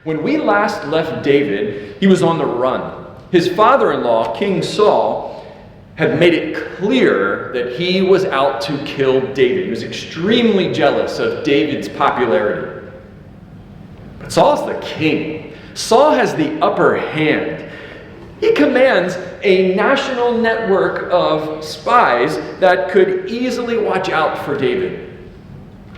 When we last left David, he was on the run. His father-in-law, King Saul, had made it clear that he was out to kill David. He was extremely jealous of David's popularity. But Saul's the king. Saul has the upper hand. He commands a national network of spies that could easily watch out for David.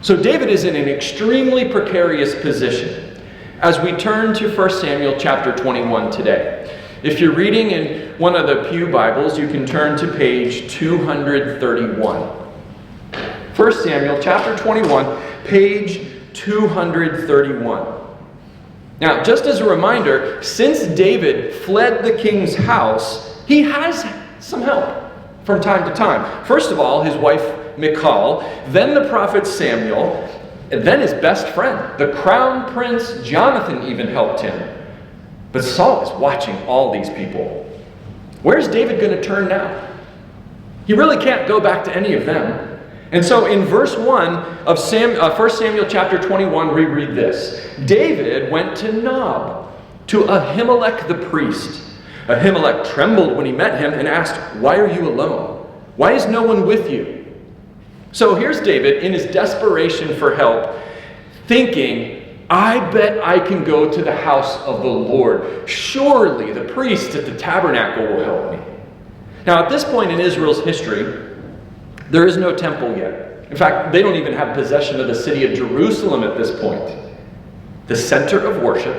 So David is in an extremely precarious position as we turn to 1 Samuel chapter 21 today. If you're reading in one of the Pew Bibles, you can turn to page 231. 1 Samuel chapter 21, page 231. Now, just as a reminder, since David fled the king's house, he has some help from time to time. First of all, his wife Michal, then the prophet Samuel, and then his best friend, the crown prince Jonathan, even helped him. But Saul is watching all these people. Where's David going to turn now? He really can't go back to any of them. And so in verse 1 of 1 Samuel chapter 21, we read this. David went to Nob, to Ahimelech the priest. Ahimelech trembled when he met him and asked, "Why are you alone? Why is no one with you?" So here's David in his desperation for help, thinking, I bet I can go to the house of the Lord. Surely the priest at the tabernacle will help me. Now, at this point in Israel's history, there is no temple yet. In fact, they don't even have possession of the city of Jerusalem at this point. The center of worship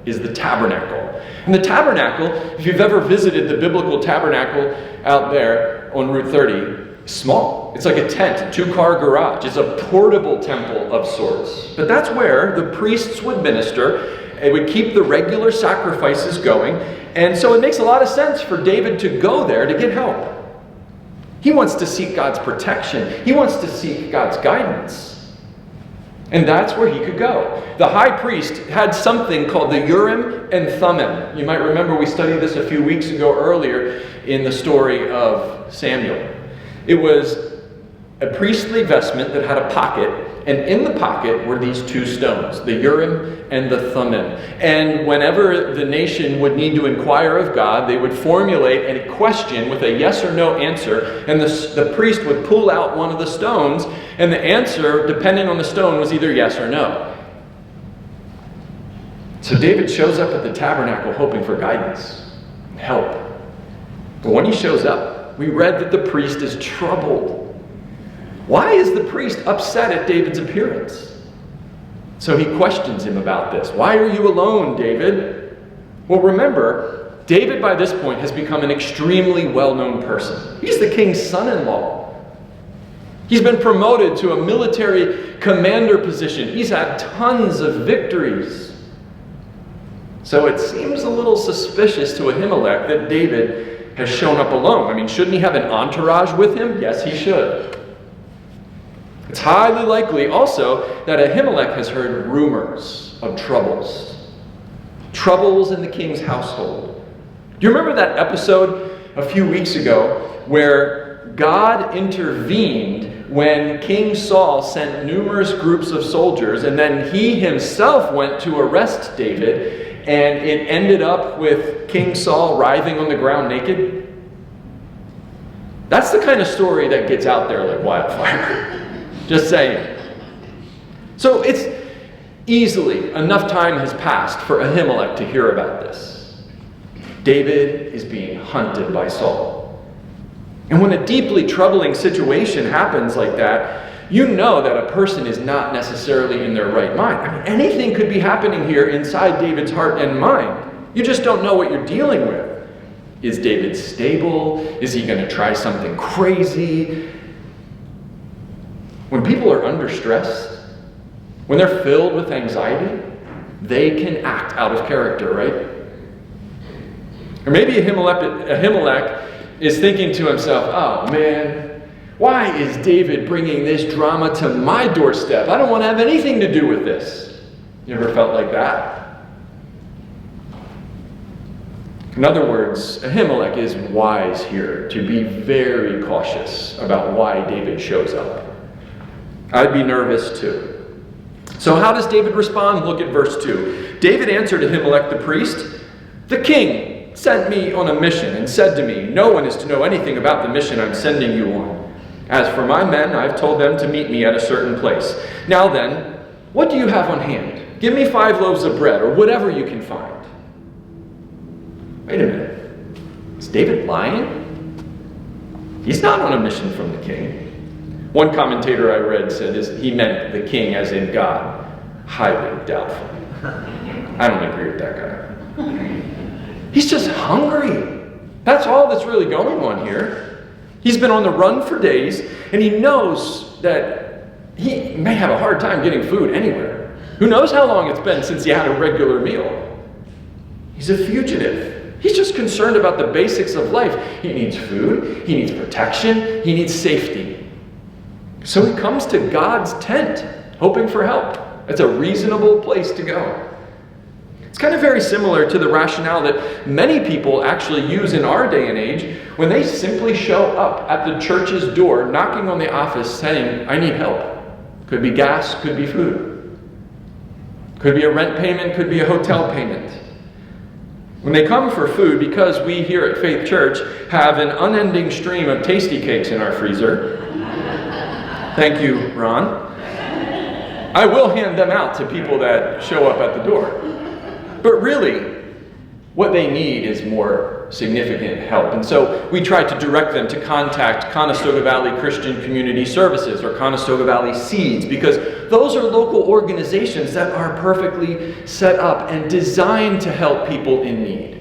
is the tabernacle. And the tabernacle, if you've ever visited the biblical tabernacle out there on Route 30, is small. It's like a tent, a two-car garage. It's a portable temple of sorts. But that's where the priests would minister. It would keep the regular sacrifices going. And so it makes a lot of sense for David to go there to get help. He wants to seek God's protection. He wants to seek God's guidance. And that's where he could go. The high priest had something called the Urim and Thummim. You might remember we studied this a few weeks ago earlier in the story of Samuel. It was a priestly vestment that had a pocket, and in the pocket were these two stones, the Urim and the Thummim. And whenever the nation would need to inquire of God, they would formulate a question with a yes or no answer, and the priest would pull out one of the stones, and the answer, depending on the stone, was either yes or no. So David shows up at the tabernacle hoping for guidance and help. But when he shows up, we read that the priest is troubled. Why is the priest upset at David's appearance? So he questions him about this. Why are you alone, David? Well, remember, David by this point has become an extremely well-known person. He's the king's son-in-law. He's been promoted to a military commander position. He's had tons of victories. So it seems a little suspicious to Ahimelech that David has shown up alone. I mean, shouldn't he have an entourage with him? Yes, he should. It's highly likely also that Ahimelech has heard rumors of troubles. Troubles in the king's household. Do you remember that episode a few weeks ago where God intervened when King Saul sent numerous groups of soldiers, and then he himself went to arrest David, and it ended up with King Saul writhing on the ground naked? That's the kind of story that gets out there like wildfire. Just saying. So it's easily enough time has passed for Ahimelech to hear about this. David is being hunted by Saul. And when a deeply troubling situation happens like that, you know that a person is not necessarily in their right mind. I mean, anything could be happening here inside David's heart and mind. You just don't know what you're dealing with. Is David stable? Is he going to try something crazy? When people are under stress, when they're filled with anxiety, they can act out of character, right? Or maybe Ahimelech is thinking to himself, oh man, why is David bringing this drama to my doorstep? I don't want to have anything to do with this. You ever felt like that? In other words, Ahimelech is wise here to be very cautious about why David shows up. I'd be nervous too. So how does David respond? Look at verse 2. David answered Ahimelech the priest, "The king sent me on a mission and said to me, 'No one is to know anything about the mission I'm sending you on. As for my men, I've told them to meet me at a certain place. Now then, what do you have on hand? Give me 5 loaves of bread, or whatever you can find.'" Wait a minute. Is David lying? He's not on a mission from the king. One commentator I read said he meant the king as in God. Highly doubtful. I don't agree with that guy. He's just hungry. That's all that's really going on here. He's been on the run for days, and he knows that he may have a hard time getting food anywhere. Who knows how long it's been since he had a regular meal? He's a fugitive. He's just concerned about the basics of life. He needs food, he needs protection, he needs safety. So he comes to God's tent, hoping for help. It's a reasonable place to go. It's kind of very similar to the rationale that many people actually use in our day and age when they simply show up at the church's door, knocking on the office saying, "I need help." Could be gas, could be food. Could be a rent payment, could be a hotel payment. When they come for food, because we here at Faith Church have an unending stream of tasty cakes in our freezer, thank you, Ron, I will hand them out to people that show up at the door. But really, what they need is more significant help. And so we try to direct them to contact Conestoga Valley Christian Community Services or Conestoga Valley Seeds, because those are local organizations that are perfectly set up and designed to help people in need.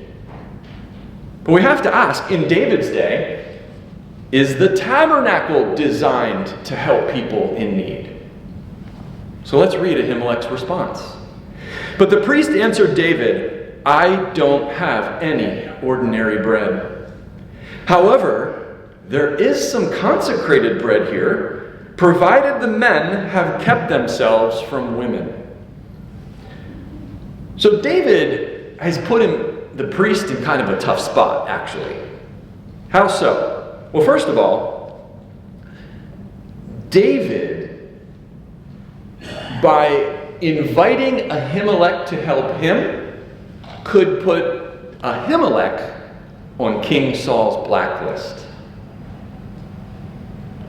But we have to ask, in David's day, is the tabernacle designed to help people in need? So let's read Ahimelech's response. But the priest answered David, "I don't have any ordinary bread. However, there is some consecrated bread here, provided the men have kept themselves from women." So David has put the priest in kind of a tough spot, actually. How so? Well, first of all, David, by inviting Ahimelech to help him, could put Ahimelech on King Saul's blacklist.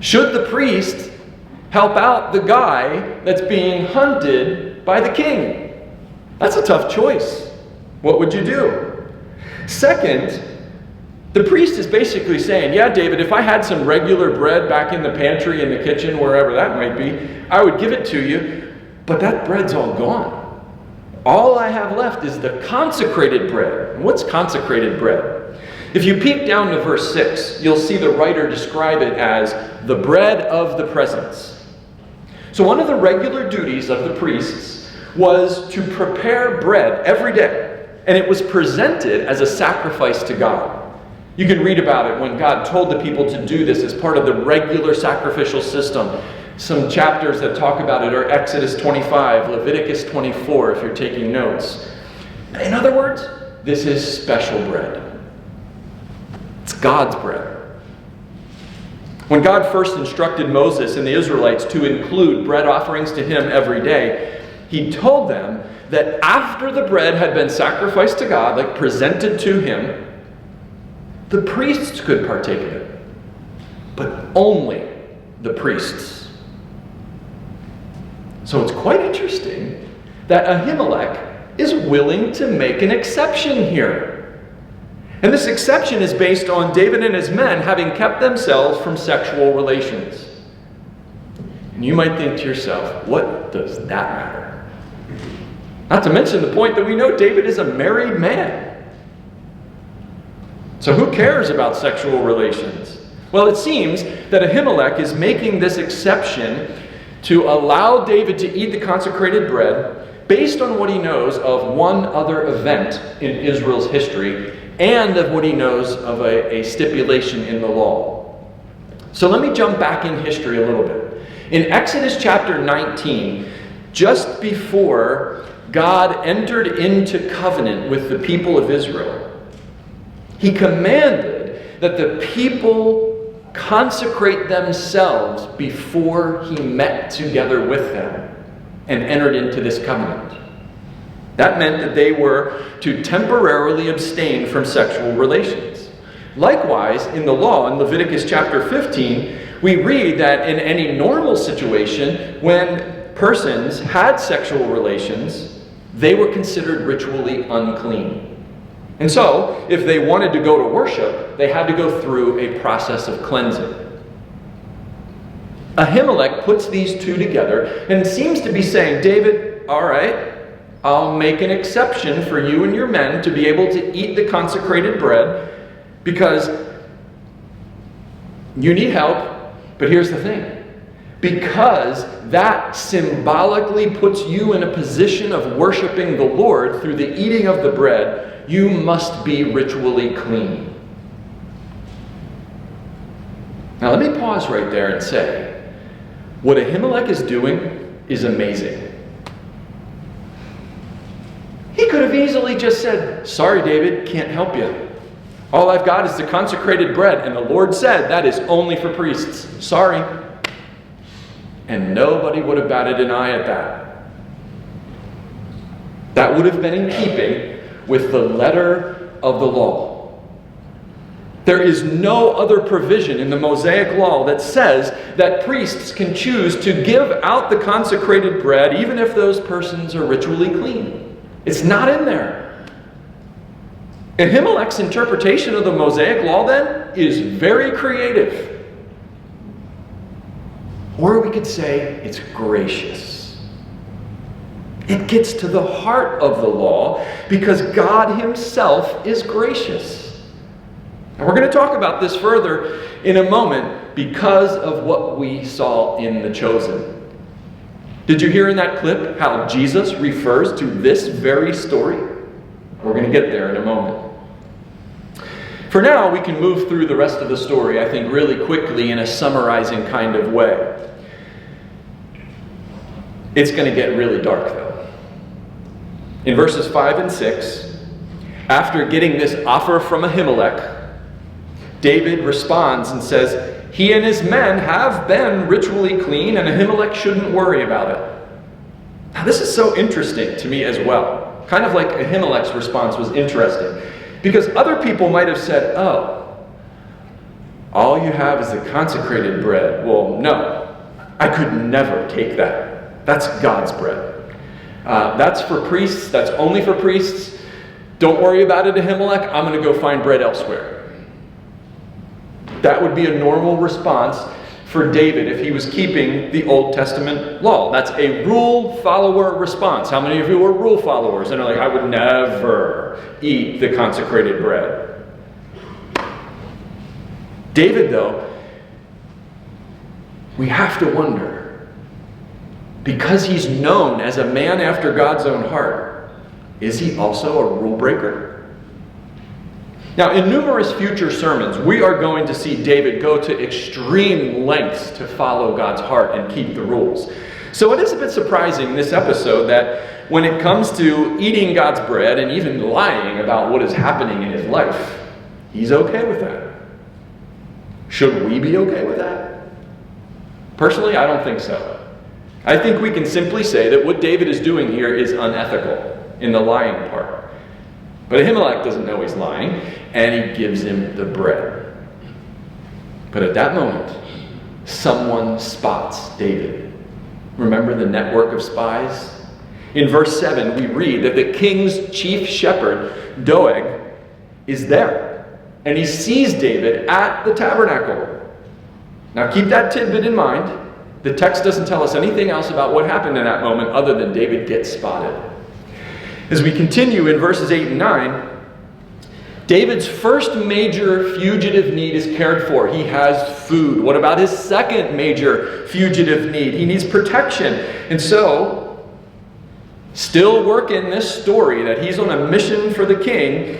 Should the priest help out the guy that's being hunted by the king? That's a tough choice. What would you do? Second, the priest is basically saying, "Yeah, David, if I had some regular bread back in the pantry, in the kitchen, wherever that might be, I would give it to you, but that bread's all gone. All I have left is the consecrated bread." And what's consecrated bread? If you peek down to verse 6, you'll see the writer describe it as the bread of the presence. So one of the regular duties of the priests was to prepare bread every day, and it was presented as a sacrifice to God. You can read about it when God told the people to do this as part of the regular sacrificial system. Some chapters that talk about it are Exodus 25, Leviticus 24, if you're taking notes. In other words, this is special bread. It's God's bread. When God first instructed Moses and the Israelites to include bread offerings to him every day, he told them that after the bread had been sacrificed to God, like presented to him, the priests could partake of it. But only the priests. So it's quite interesting that Ahimelech is willing to make an exception here. And this exception is based on David and his men having kept themselves from sexual relations. And you might think to yourself, what does that matter? Not to mention the point that we know David is a married man. So who cares about sexual relations? Well, it seems that Ahimelech is making this exception to allow David to eat the consecrated bread based on what he knows of one other event in Israel's history and of what he knows of a stipulation in the law. So let me jump back in history a little bit. In Exodus chapter 19, just before God entered into covenant with the people of Israel, he commanded that the people consecrate themselves before he met together with them and entered into this covenant. That meant that they were to temporarily abstain from sexual relations. Likewise, in the law, in Leviticus chapter 15, we read that in any normal situation, when persons had sexual relations, they were considered ritually unclean. And so, if they wanted to go to worship, they had to go through a process of cleansing. Ahimelech puts these two together and seems to be saying, David, all right, I'll make an exception for you and your men to be able to eat the consecrated bread because you need help, but here's the thing. Because that symbolically puts you in a position of worshiping the Lord through the eating of the bread, you must be ritually clean. Now let me pause right there and say, what Ahimelech is doing is amazing. He could have easily just said, sorry, David, can't help you. All I've got is the consecrated bread, and the Lord said that is only for priests. Sorry. And nobody would have batted an eye at that. That would have been in keeping with the letter of the law. There is no other provision in the Mosaic law that says that priests can choose to give out the consecrated bread even if those persons are ritually clean. It's not in there. Ahimelech's interpretation of the Mosaic law then is very creative. Or we could say it's gracious. It gets to the heart of the law because God himself is gracious. And we're going to talk about this further in a moment because of what we saw in The Chosen. Did you hear in that clip how Jesus refers to this very story? We're going to get there in a moment. For now, we can move through the rest of the story, I think, really quickly in a summarizing kind of way. It's going to get really dark, though. In verses 5 and 6, after getting this offer from Ahimelech, David responds and says, he and his men have been ritually clean, and Ahimelech shouldn't worry about it. Now, this is so interesting to me as well. Kind of like Ahimelech's response was interesting. Because other people might have said, oh, all you have is the consecrated bread. Well, no, I could never take that. That's God's bread. That's for priests. That's only for priests. Don't worry about it, Ahimelech. I'm going to go find bread elsewhere. That would be a normal response for David if he was keeping the Old Testament law. That's a rule follower response. How many of you are rule followers? And are like, I would never eat the consecrated bread. David, though, we have to wonder, because he's known as a man after God's own heart, is he also a rule breaker? Now, in numerous future sermons, we are going to see David go to extreme lengths to follow God's heart and keep the rules. So it is a bit surprising in this episode that when it comes to eating God's bread and even lying about what is happening in his life, he's okay with that. Should we be okay with that? Personally, I don't think so. I think we can simply say that what David is doing here is unethical in the lying part. But Ahimelech doesn't know he's lying, and he gives him the bread. But at that moment, someone spots David. Remember the network of spies? In verse 7, we read that the king's chief shepherd, Doeg, is there. And he sees David at the tabernacle. Now keep that tidbit in mind. The text doesn't tell us anything else about what happened in that moment other than David gets spotted. As we continue in verses 8 and 9, David's first major fugitive need is cared for. He has food. What about his second major fugitive need? He needs protection. And so, still working this story that he's on a mission for the king,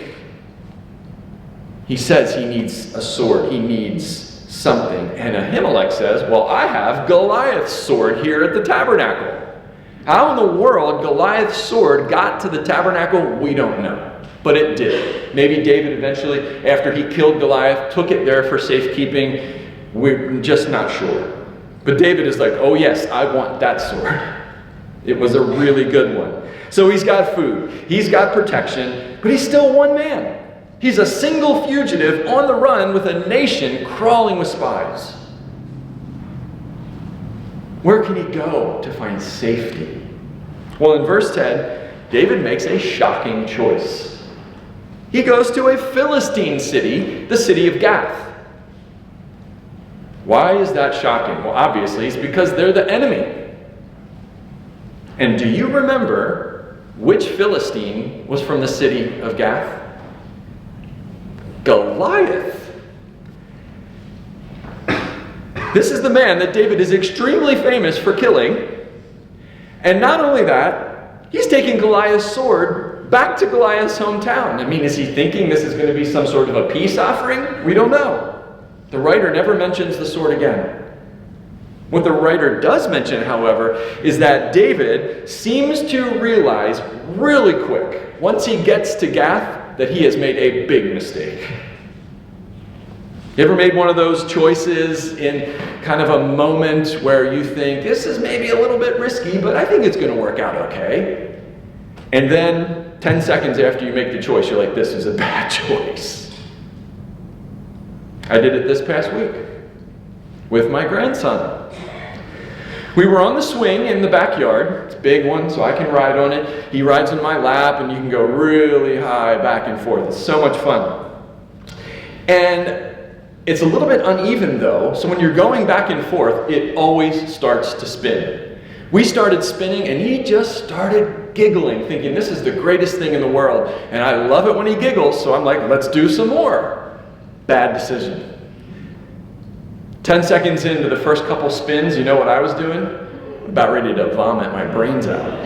he says he needs a sword. He needs something. And Ahimelech says, well, I have Goliath's sword here at the tabernacle. How in the world Goliath's sword got to the tabernacle, we don't know. But it did. Maybe David eventually, after he killed Goliath, took it there for safekeeping. We're just not sure. But David is like, oh yes, I want that sword. It was a really good one. So he's got food, he's got protection, but he's still one man. He's a single fugitive on the run with a nation crawling with spies. Where can he go to find safety? Well, in verse 10, David makes a shocking choice. He goes to a Philistine city, the city of Gath. Why is that shocking? Well, obviously, it's because they're the enemy. And do you remember which Philistine was from the city of Gath? Goliath. This is the man that David is extremely famous for killing. And not only that, he's taking Goliath's sword back to Goliath's hometown. I mean, is he thinking this is going to be some sort of a peace offering? We don't know. The writer never mentions the sword again. What the writer does mention, however, is that David seems to realize really quick, once he gets to Gath, that he has made a big mistake. You ever made one of those choices in kind of a moment where you think, this is maybe a little bit risky, but I think it's going to work out okay? And then 10 seconds after you make the choice, you're like, this is a bad choice. I did it this past week with my grandson. We were on the swing in the backyard. It's a big one, so I can ride on it. He rides in my lap, and you can go really high back and forth. It's so much fun. And it's a little bit uneven, though, so when you're going back and forth, it always starts to spin. We started spinning, and he just started giggling, thinking this is the greatest thing in the world. And I love it when he giggles, so I'm like, let's do some more. Bad decision. 10 seconds into the first couple spins, you know what I was doing? About ready to vomit my brains out.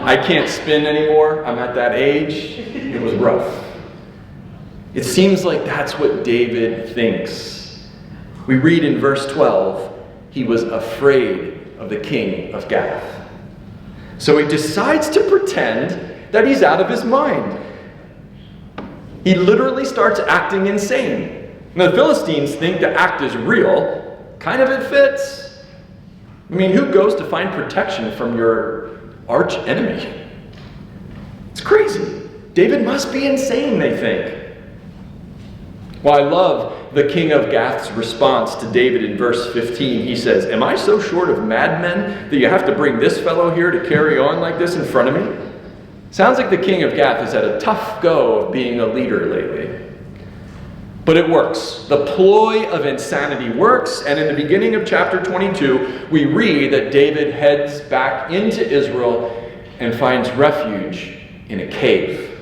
I can't spin anymore. I'm at that age. It was rough. It seems like that's what David thinks. We read in verse 12, he was afraid of the king of Gath. So he decides to pretend that he's out of his mind. He literally starts acting insane. Now, the Philistines think the act is real. Kind of it fits. I mean, who goes to find protection from your arch enemy? It's crazy. David must be insane, they think. Well, I love the king of Gath's response to David in verse 15. He says, am I so short of madmen that you have to bring this fellow here to carry on like this in front of me? Sounds like the king of Gath has had a tough go of being a leader lately. But it works. The ploy of insanity works, and in the beginning of chapter 22, we read that David heads back into Israel and finds refuge in a cave.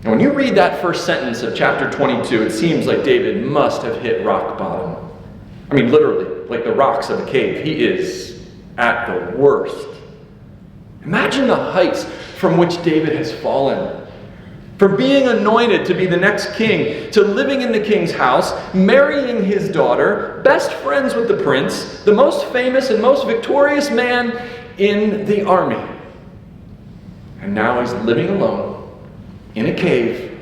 And when you read that first sentence of chapter 22, it seems like David must have hit rock bottom. I mean, literally, like the rocks of a cave. He is at the worst. Imagine the heights from which David has fallen. From being anointed to be the next king, to living in the king's house, marrying his daughter, best friends with the prince, the most famous and most victorious man in the army. And now he's living alone in a cave,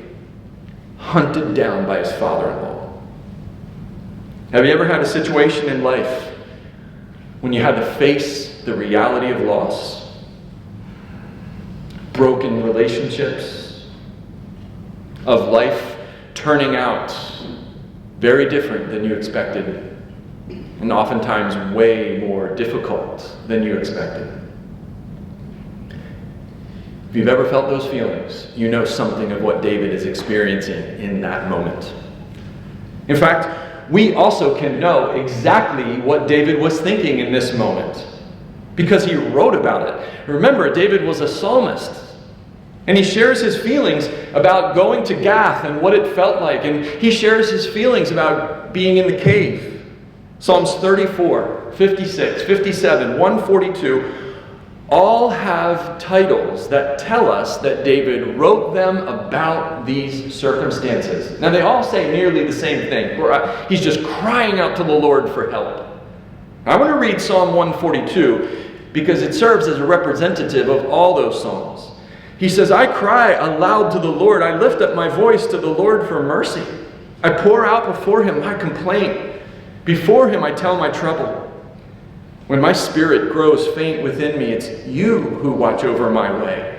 hunted down by his father-in-law. Have you ever had a situation in life when you had to face the reality of loss? Broken relationships, of life turning out very different than you expected, and oftentimes way more difficult than you expected. If you've ever felt those feelings, you know something of what David is experiencing in that moment. In fact, we also can know exactly what David was thinking in this moment, because he wrote about it. Remember, David was a psalmist. And he shares his feelings about going to Gath and what it felt like. And he shares his feelings about being in the cave. Psalms 34, 56, 57, 142 all have titles that tell us that David wrote them about these circumstances. Now, they all say nearly the same thing. He's just crying out to the Lord for help. I want to read Psalm 142 because it serves as a representative of all those psalms. He says, I cry aloud to the Lord. I lift up my voice to the Lord for mercy. I pour out before him my complaint. Before him I tell my trouble. When my spirit grows faint within me, it's you who watch over my way.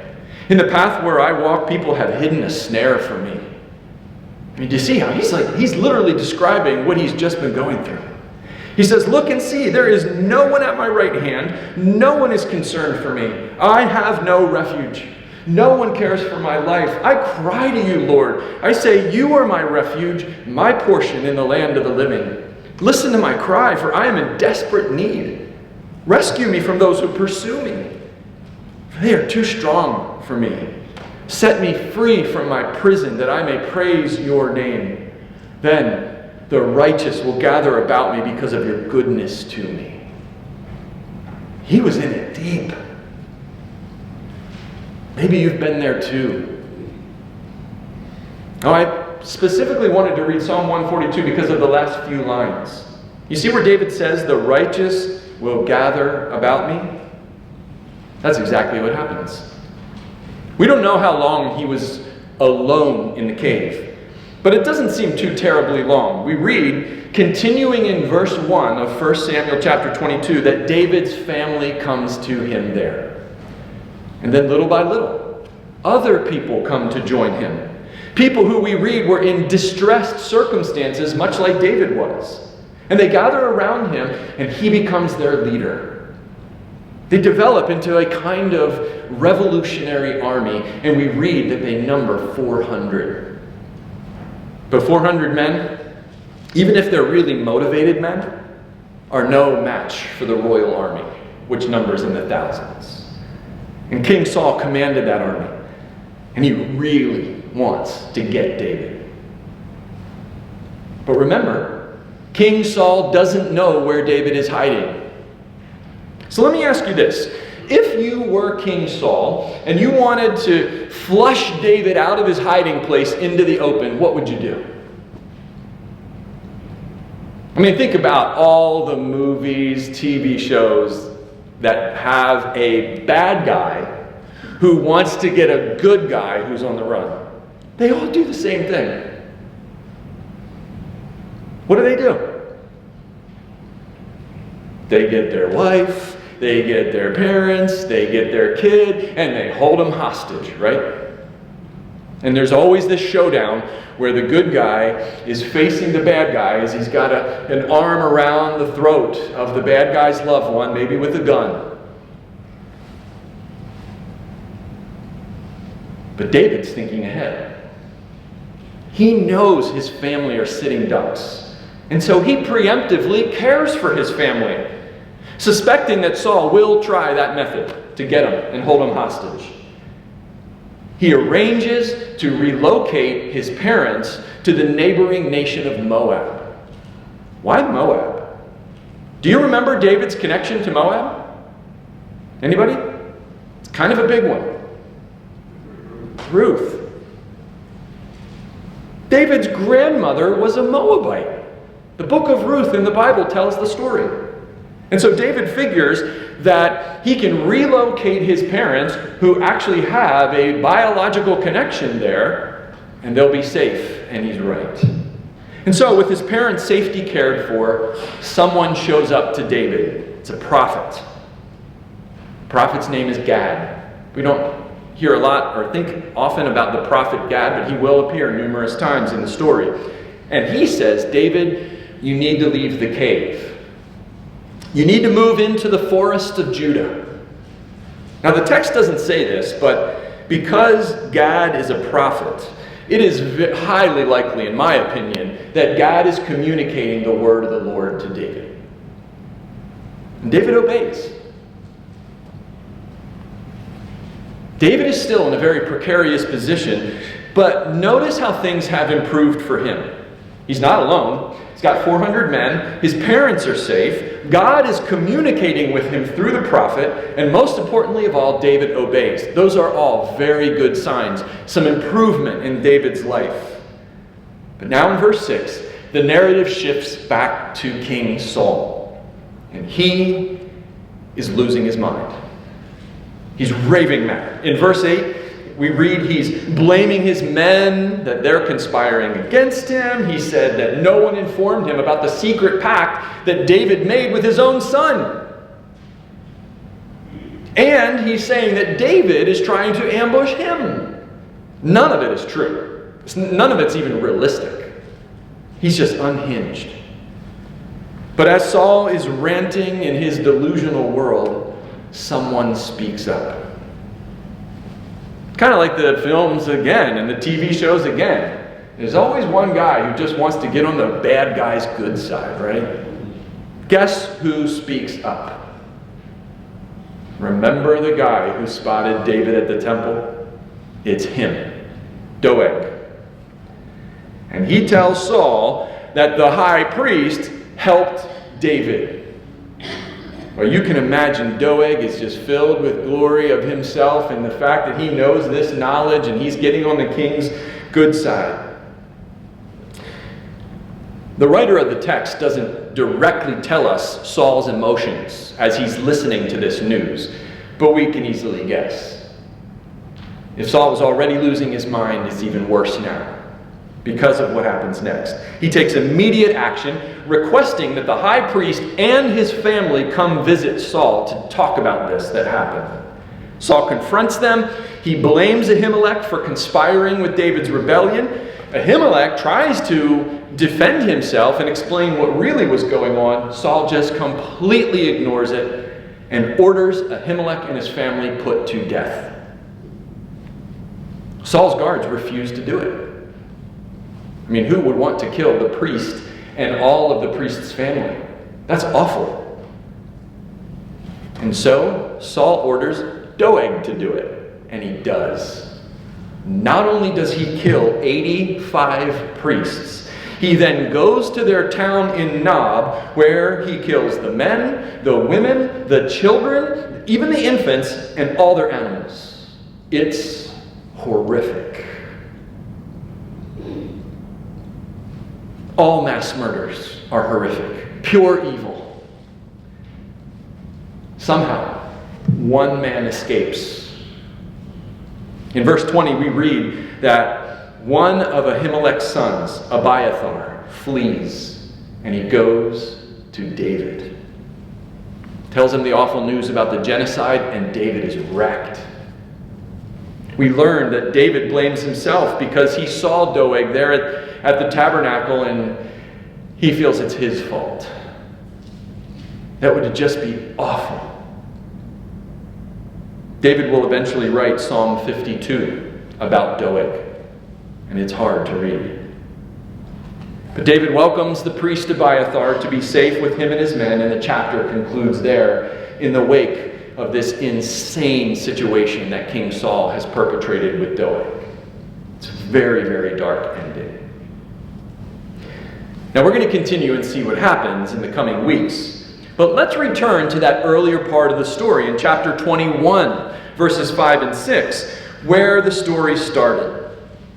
In the path where I walk, people have hidden a snare for me. I mean, do you see how he's literally describing what he's just been going through? He says, look and see, there is no one at my right hand. No one is concerned for me. I have no refuge. No one cares for my life. I cry to you, Lord. I say, you are my refuge, my portion in the land of the living. Listen to my cry, for I am in desperate need. Rescue me from those who pursue me, for they are too strong for me. Set me free from my prison, that I may praise your name. Then the righteous will gather about me because of your goodness to me. He was in it deep. Maybe you've been there too. Now, I specifically wanted to read Psalm 142 because of the last few lines. You see where David says, the righteous will gather about me? That's exactly what happens. We don't know how long he was alone in the cave, but it doesn't seem too terribly long. We read, continuing in verse 1 of 1 Samuel chapter 22, that David's family comes to him there. And then little by little, other people come to join him. People who we read were in distressed circumstances, much like David was. And they gather around him, and he becomes their leader. They develop into a kind of revolutionary army, and we read that they number 400. But 400 men, even if they're really motivated men, are no match for the royal army, which numbers in the thousands. And King Saul commanded that army, and he really wants to get David. But remember, King Saul doesn't know where David is hiding. So let me ask you this. If you were King Saul and you wanted to flush David out of his hiding place into the open, what would you do? I mean, think about all the movies, TV shows that have a bad guy who wants to get a good guy who's on the run. They all do the same thing. What do? They get their wife, they get their parents, they get their kid, and they hold them hostage, right? And there's always this showdown where the good guy is facing the bad guy as he's got an arm around the throat of the bad guy's loved one, maybe with a gun. But David's thinking ahead. He knows his family are sitting ducks. And so he preemptively cares for his family, suspecting that Saul will try that method to get him and hold him hostage. He arranges to relocate his parents to the neighboring nation of Moab. Why Moab? Do you remember David's connection to Moab? Anybody? It's kind of a big one. Ruth. David's grandmother was a Moabite. The book of Ruth in the Bible tells the story. And so David figures that he can relocate his parents, who actually have a biological connection there, and they'll be safe, and he's right. And so with his parents' safety cared for, someone shows up to David. It's a prophet. The prophet's name is Gad. We don't hear a lot or think often about the prophet Gad, but he will appear numerous times in the story. And he says, David, you need to leave the cave. You need to move into the forest of Judah. Now, the text doesn't say this, but because Gad is a prophet, it is highly likely, in my opinion, that Gad is communicating the word of the Lord to David. And David obeys. David is still in a very precarious position, but notice how things have improved for him. He's not alone. He's got 400 men. His parents are safe. God is communicating with him through the prophet. And most importantly of all, David obeys. Those are all very good signs. Some improvement in David's life. But now in verse 6, the narrative shifts back to King Saul. And he is losing his mind. He's raving mad. In verse 8, we read he's blaming his men, that they're conspiring against him. He said that no one informed him about the secret pact that David made with his own son. And he's saying that David is trying to ambush him. None of it is true. None of it's even realistic. He's just unhinged. But as Saul is ranting in his delusional world, someone speaks up. Kind of like the films again and the TV shows again. There's always one guy who just wants to get on the bad guy's good side, right? Guess who speaks up? Remember the guy who spotted David at the temple? It's him, Doeg. And he tells Saul that the high priest helped David. Well, you can imagine Doeg is just filled with glory of himself and the fact that he knows this knowledge and he's getting on the king's good side. The writer of the text doesn't directly tell us Saul's emotions as he's listening to this news, but we can easily guess. If Saul was already losing his mind, it's even worse now because of what happens next. He takes immediate action, requesting that the high priest and his family come visit Saul to talk about this that happened. Saul confronts them. He blames Ahimelech for conspiring with David's rebellion. Ahimelech tries to defend himself and explain what really was going on. Saul just completely ignores it and orders Ahimelech and his family put to death. Saul's guards refuse to do it. I mean, who would want to kill the priest and all of the priest's family? That's awful. And so Saul orders Doeg to do it, and he does. Not only does he kill 85 priests, he then goes to their town in Nob, where he kills the men, the women, the children, even the infants, and all their animals. It's horrific. All mass murders are horrific, pure evil. Somehow, one man escapes. In verse 20, we read that one of Ahimelech's sons, Abiathar, flees, and he goes to David. Tells him the awful news about the genocide, and David is wrecked. We learn that David blames himself because he saw Doeg there at the tabernacle, and he feels it's his fault. That would just be awful. David will eventually write Psalm 52 about Doeg, and it's hard to read. But David welcomes the priest Abiathar to be safe with him and his men, and the chapter concludes there in the wake of this insane situation that King Saul has perpetrated with Doeg. It's a very, very dark ending. Now we're going to continue and see what happens in the coming weeks. But let's return to that earlier part of the story in chapter 21, verses 5 and 6, where the story started.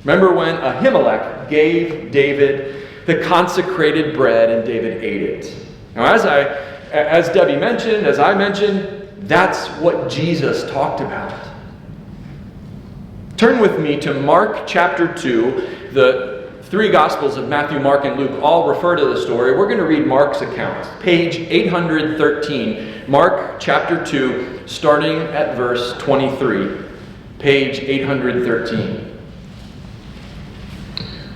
Remember when Ahimelech gave David the consecrated bread and David ate it. Now as Debbie mentioned, as I mentioned, that's what Jesus talked about. Turn with me to Mark chapter 2. The three Gospels of Matthew, Mark, and Luke all refer to the story. We're going to read Mark's account, page 813. Mark chapter 2, starting at verse 23. Page 813.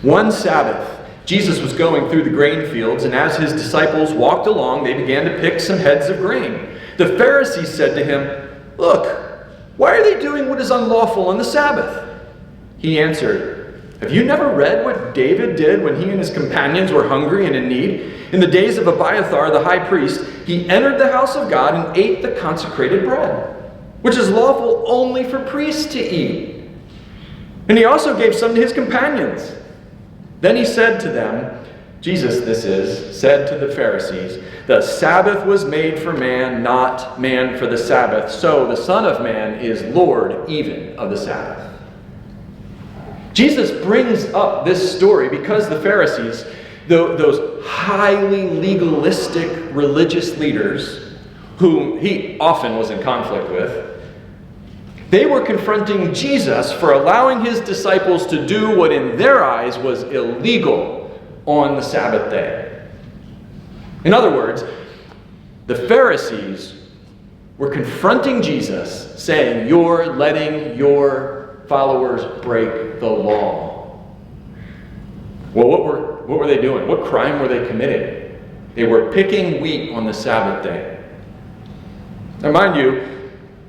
One Sabbath, Jesus was going through the grain fields, and as his disciples walked along, they began to pick some heads of grain. The Pharisees said to him, "Look, why are they doing what is unlawful on the Sabbath?" He answered, "Have you never read what David did when he and his companions were hungry and in need? In the days of Abiathar the high priest, he entered the house of God and ate the consecrated bread, which is lawful only for priests to eat. And he also gave some to his companions." Then he said to them, Jesus, this is, said to the Pharisees, "The Sabbath was made for man, not man for the Sabbath. So the Son of Man is Lord even of the Sabbath." Jesus brings up this story because the Pharisees, those highly legalistic religious leaders, whom he often was in conflict with, they were confronting Jesus for allowing his disciples to do what in their eyes was illegal on the Sabbath day. In other words, the Pharisees were confronting Jesus, saying, "You're letting your followers break the law." Well, what were they doing? What crime were they committing? They were picking wheat on the Sabbath day. Now, mind you,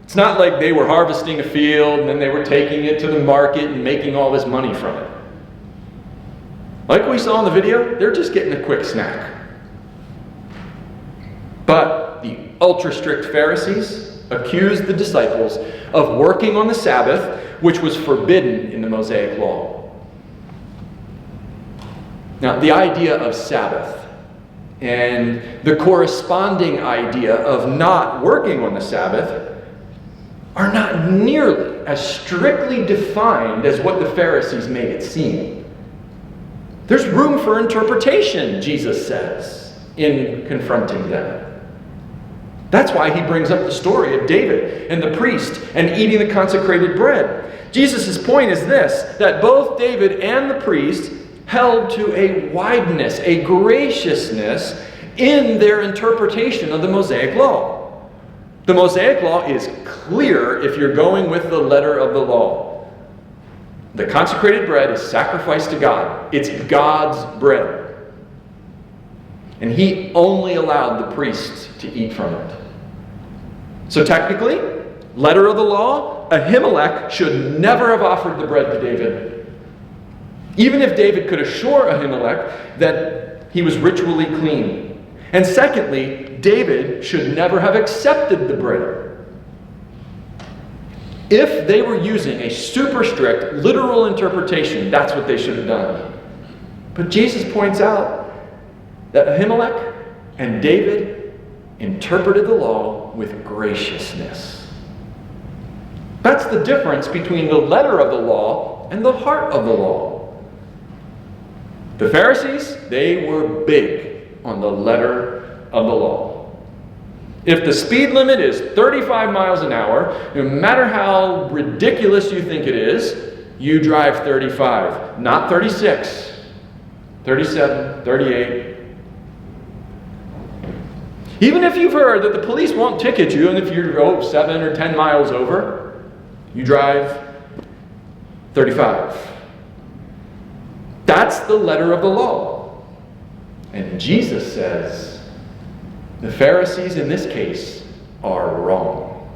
it's not like they were harvesting a field and then they were taking it to the market and making all this money from it. Like we saw in the video, they're just getting a quick snack. But the ultra-strict Pharisees accused the disciples of working on the Sabbath, which was forbidden in the Mosaic law. Now, the idea of Sabbath and the corresponding idea of not working on the Sabbath are not nearly as strictly defined as what the Pharisees made it seem. There's room for interpretation, Jesus says, in confronting them. That's why he brings up the story of David and the priest and eating the consecrated bread. Jesus' point is this, that both David and the priest held to a wideness, a graciousness in their interpretation of the Mosaic law. The Mosaic law is clear if you're going with the letter of the law. The consecrated bread is sacrificed to God. It's God's bread. And he only allowed the priests to eat from it. So technically, letter of the law, Ahimelech should never have offered the bread to David. Even if David could assure Ahimelech that he was ritually clean. And secondly, David should never have accepted the bread. If they were using a super strict, literal interpretation, that's what they should have done. But Jesus points out that Ahimelech and David interpreted the law with graciousness. That's the difference between the letter of the law and the heart of the law. The Pharisees, they were big on the letter of the law. If the speed limit is 35 miles an hour, no matter how ridiculous you think it is, you drive 35, not 36, 37, 38. Even if you've heard that the police won't ticket you, and if you're 7 or 10 miles over, you drive 35. That's the letter of the law. And Jesus says, the Pharisees in this case are wrong.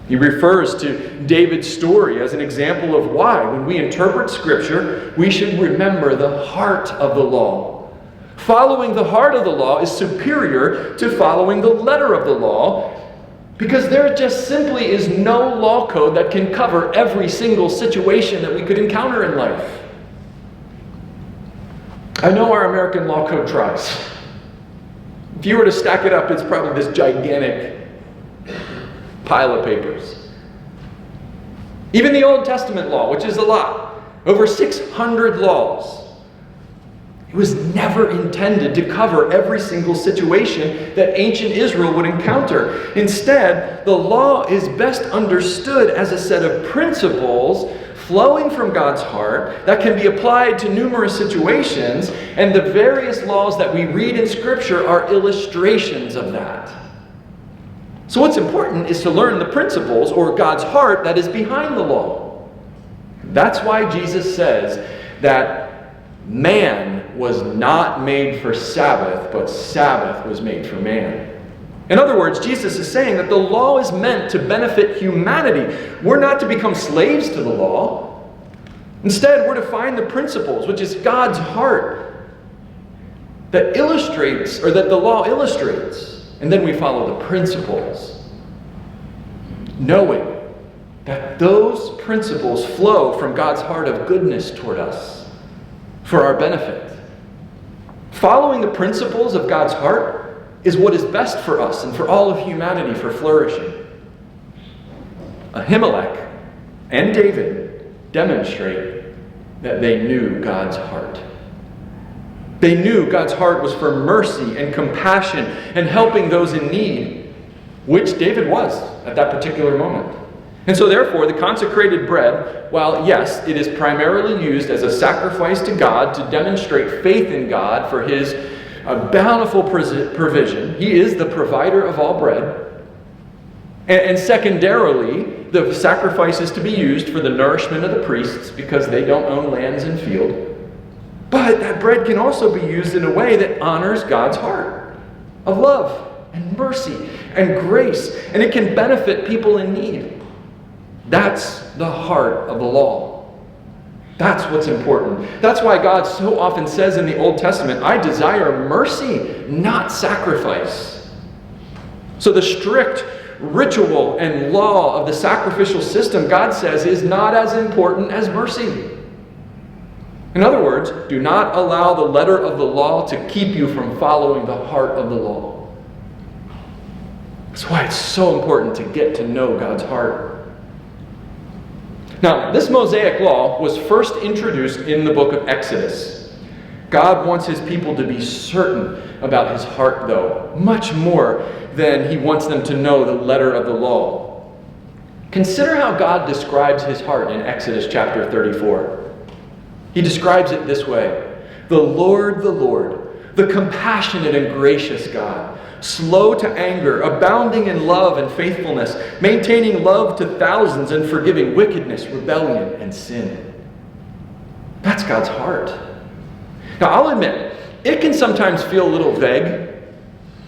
He refers to David's story as an example of why, when we interpret Scripture, we should remember the heart of the law. Following the heart of the law is superior to following the letter of the law, because there just simply is no law code that can cover every single situation that we could encounter in life. I know our American law code tries. If you were to stack it up, it's probably this gigantic pile of papers. Even the Old Testament law, which is a lot, over 600 laws, it was never intended to cover every single situation that ancient Israel would encounter. Instead, the law is best understood as a set of principles flowing from God's heart that can be applied to numerous situations, and the various laws that we read in Scripture are illustrations of that. So what's important is to learn the principles, or God's heart, that is behind the law. That's why Jesus says that man was not made for Sabbath, but Sabbath was made for man. In other words, Jesus is saying that the law is meant to benefit humanity. We're not to become slaves to the law. Instead, we're to find the principles, which is God's heart, that illustrates, or that the law illustrates. And then we follow the principles, knowing that those principles flow from God's heart of goodness toward us for our benefit. Following the principles of God's heart is what is best for us and for all of humanity for flourishing. Ahimelech and David demonstrate that they knew God's heart. They knew God's heart was for mercy and compassion and helping those in need, which David was at that particular moment. And so therefore, the consecrated bread, while yes, it is primarily used as a sacrifice to God to demonstrate faith in God for his bountiful provision. He is the provider of all bread. And secondarily, the sacrifice is to be used for the nourishment of the priests because they don't own lands and field. But that bread can also be used in a way that honors God's heart of love and mercy and grace, and it can benefit people in need. That's the heart of the law. That's what's important. That's why God so often says in the Old Testament, I desire mercy, not sacrifice. So the strict ritual and law of the sacrificial system, God says, is not as important as mercy. In other words, do not allow the letter of the law to keep you from following the heart of the law. That's why it's so important to get to know God's heart. Now, this Mosaic law was first introduced in the book of Exodus. God wants his people to be certain about his heart, though, much more than he wants them to know the letter of the law. Consider how God describes his heart in Exodus chapter 34. He describes it this way: the Lord, the compassionate and gracious God, slow to anger, abounding in love and faithfulness, maintaining love to thousands and forgiving wickedness, rebellion, and sin. That's God's heart. Now, I'll admit, it can sometimes feel a little vague,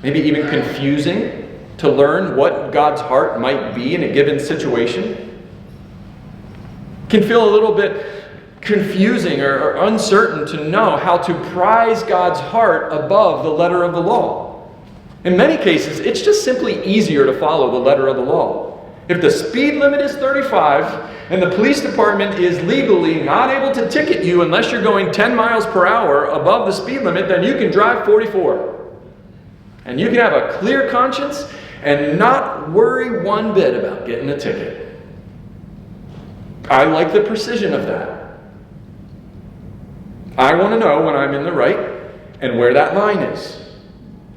maybe even confusing, to learn what God's heart might be in a given situation. It can feel a little bit confusing or uncertain to know how to prize God's heart above the letter of the law. In many cases, it's just simply easier to follow the letter of the law. If the speed limit is 35 and the police department is legally not able to ticket you unless you're going 10 miles per hour above the speed limit, then you can drive 44. And you can have a clear conscience and not worry one bit about getting a ticket. I like the precision of that. I want to know when I'm in the right and where that line is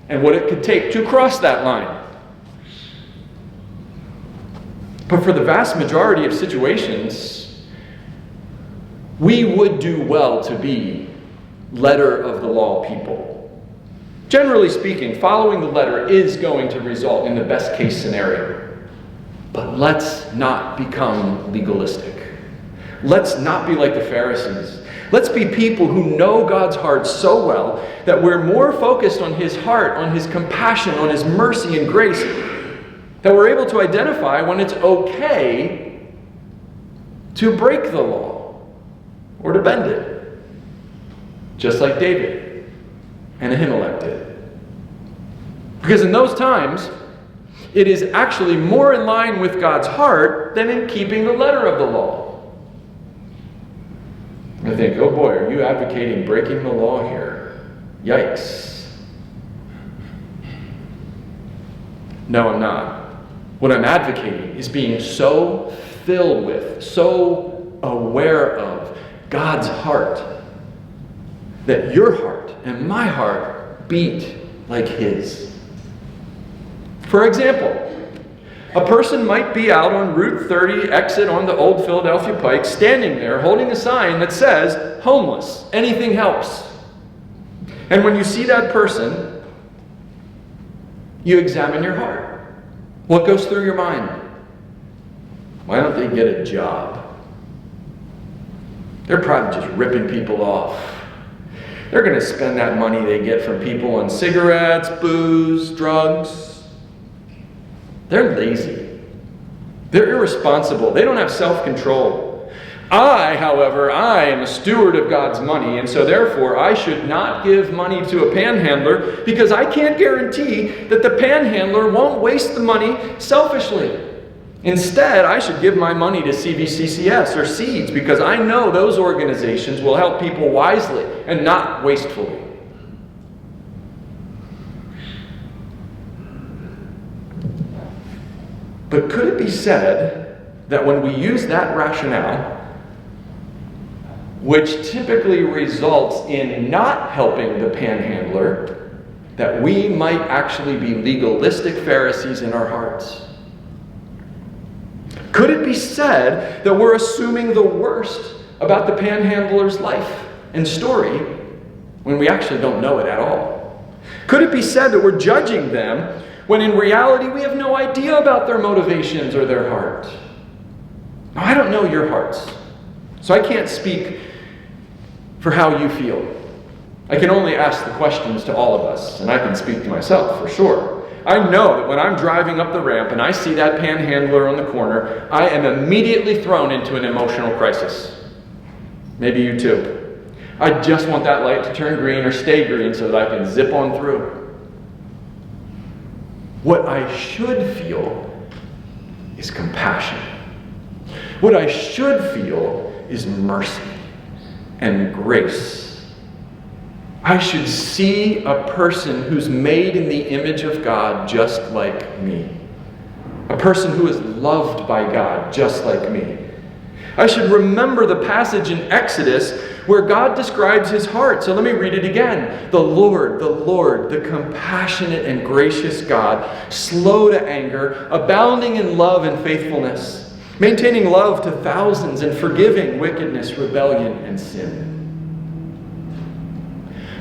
and what it could take to cross that line. But for the vast majority of situations, we would do well to be letter of the law people. Generally speaking, following the letter is going to result in the best case scenario. But let's not become legalistic. Let's not be like the Pharisees. Let's be people who know God's heart so well that we're more focused on his heart, on his compassion, on his mercy and grace, that we're able to identify when it's okay to break the law or to bend it, just like David and Ahimelech did. Because in those times, it is actually more in line with God's heart than in keeping the letter of the law. I think, oh boy, are you advocating breaking the law here? Yikes. No, I'm not. What I'm advocating is being so filled with, so aware of God's heart, that your heart and my heart beat like his. For example, a person might be out on Route 30 exit on the old Philadelphia Pike, standing there holding a sign that says, homeless, anything helps. And when you see that person, you examine your heart. What goes through your mind? Why don't they get a job? They're probably just ripping people off. They're going to spend that money they get from people on cigarettes, booze, drugs. They're lazy. They're irresponsible. They don't have self-control. I, however, I am a steward of God's money, and so therefore I should not give money to a panhandler because I can't guarantee that the panhandler won't waste the money selfishly. Instead, I should give my money to CVCCS or Seeds because I know those organizations will help people wisely and not wastefully. But could it be said that when we use that rationale, which typically results in not helping the panhandler, that we might actually be legalistic Pharisees in our hearts? Could it be said that we're assuming the worst about the panhandler's life and story when we actually don't know it at all? Could it be said that we're judging them when in reality we have no idea about their motivations or their heart. Now, I don't know your hearts, so I can't speak for how you feel. I can only ask the questions to all of us, and I can speak to myself for sure. I know that when I'm driving up the ramp and I see that panhandler on the corner, I am immediately thrown into an emotional crisis. Maybe you too. I just want that light to turn green or stay green so that I can zip on through. What I should feel is compassion. What I should feel is mercy and grace. I should see a person who's made in the image of God just like me. A person who is loved by God just like me. I should remember the passage in Exodus where God describes his heart. So let me read it again. The Lord, the compassionate and gracious God, slow to anger, abounding in love and faithfulness, maintaining love to thousands and forgiving wickedness, rebellion, and sin.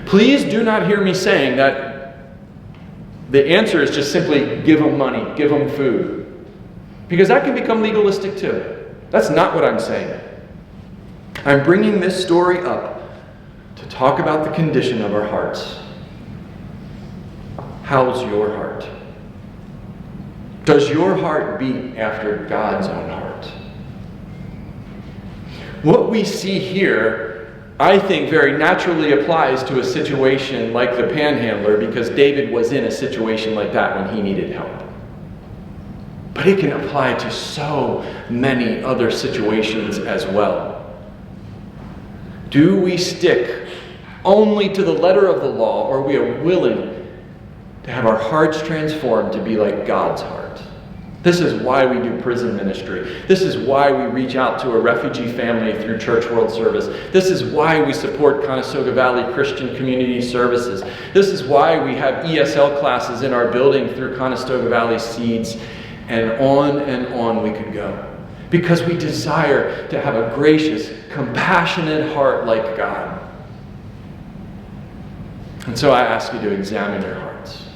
Please do not hear me saying that the answer is just simply give them money, give them food. Because that can become legalistic too. That's not what I'm saying. I'm bringing this story up to talk about the condition of our hearts. How's your heart? Does your heart beat after God's own heart? What we see here, I think, very naturally applies to a situation like the panhandler, because David was in a situation like that when he needed help. But it can apply to so many other situations as well. Do we stick only to the letter of the law, or we are willing to have our hearts transformed to be like God's heart? This is why we do prison ministry. This is why we reach out to a refugee family through Church World Service. This is why we support Conestoga Valley Christian Community Services. This is why we have ESL classes in our building through Conestoga Valley Seeds. And on we could go. Because we desire to have a gracious, compassionate heart like God. And so I ask you to examine your hearts.